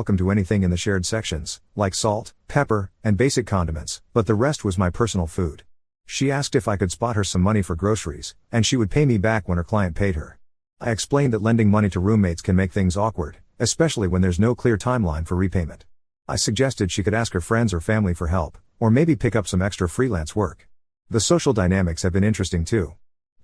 welcome to anything in the shared sections, like salt, pepper, and basic condiments, but the rest was my personal food. She asked if I could spot her some money for groceries, and she would pay me back when her client paid her. I explained that lending money to roommates can make things awkward, especially when there's no clear timeline for repayment. I suggested she could ask her friends or family for help, or maybe pick up some extra freelance work. The social dynamics have been interesting too.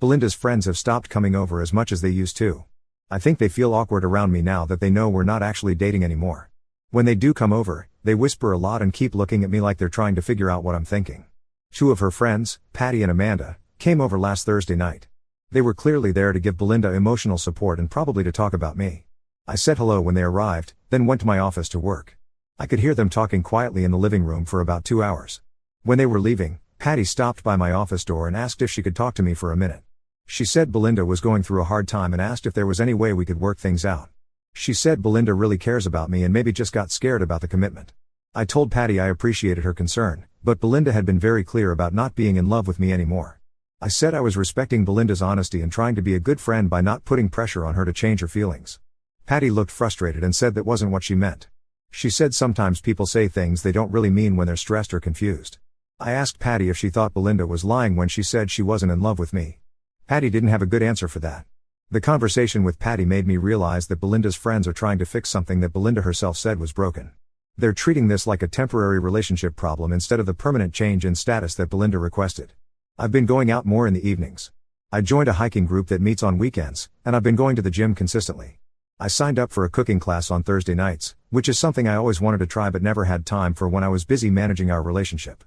Belinda's friends have stopped coming over as much as they used to. I think they feel awkward around me now that they know we're not actually dating anymore. When they do come over, they whisper a lot and keep looking at me like they're trying to figure out what I'm thinking. 2 of her friends, Patty and Amanda, came over last Thursday night. They were clearly there to give Belinda emotional support and probably to talk about me. I said hello when they arrived, then went to my office to work. I could hear them talking quietly in the living room for about 2 hours. When they were leaving, Patty stopped by my office door and asked if she could talk to me for a minute. She said Belinda was going through a hard time and asked if there was any way we could work things out. She said Belinda really cares about me and maybe just got scared about the commitment. I told Patty I appreciated her concern, but Belinda had been very clear about not being in love with me anymore. I said I was respecting Belinda's honesty and trying to be a good friend by not putting pressure on her to change her feelings. Patty looked frustrated and said that wasn't what she meant. She said sometimes people say things they don't really mean when they're stressed or confused. I asked Patty if she thought Belinda was lying when she said she wasn't in love with me. Patty didn't have a good answer for that. The conversation with Patty made me realize that Belinda's friends are trying to fix something that Belinda herself said was broken. They're treating this like a temporary relationship problem instead of the permanent change in status that Belinda requested. I've been going out more in the evenings. I joined a hiking group that meets on weekends, and I've been going to the gym consistently. I signed up for a cooking class on Thursday nights, which is something I always wanted to try but never had time for when I was busy managing our relationship.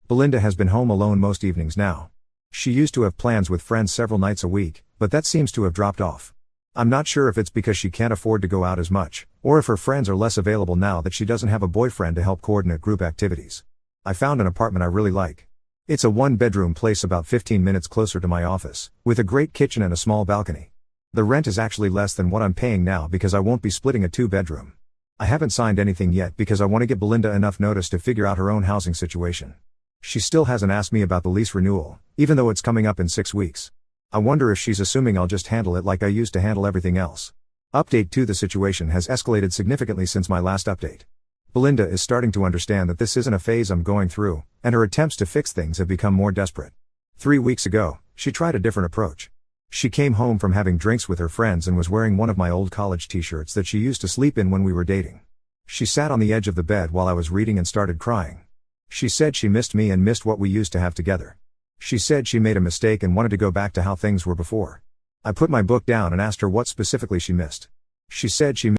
Belinda has been home alone most evenings now. She used to have plans with friends several nights a week, but that seems to have dropped off. I'm not sure if it's because she can't afford to go out as much, or if her friends are less available now that she doesn't have a boyfriend to help coordinate group activities. I found an apartment I really like. It's a 1-bedroom place about 15 minutes closer to my office, with a great kitchen and a small balcony. The rent is actually less than what I'm paying now because I won't be splitting a 2-bedroom. I haven't signed anything yet because I want to give Belinda enough notice to figure out her own housing situation. She still hasn't asked me about the lease renewal, even though it's coming up in 6 weeks. I wonder if she's assuming I'll just handle it like I used to handle everything else. Update 2: The situation has escalated significantly since my last update. Belinda is starting to understand that this isn't a phase I'm going through, and her attempts to fix things have become more desperate. 3 weeks ago, she tried a different approach. She came home from having drinks with her friends and was wearing one of my old college t-shirts that she used to sleep in when we were dating. She sat on the edge of the bed while I was reading and started crying. She said she missed me and missed what we used to have together. She said she made a mistake and wanted to go back to how things were before. I put my book down and asked her what specifically she missed. She said she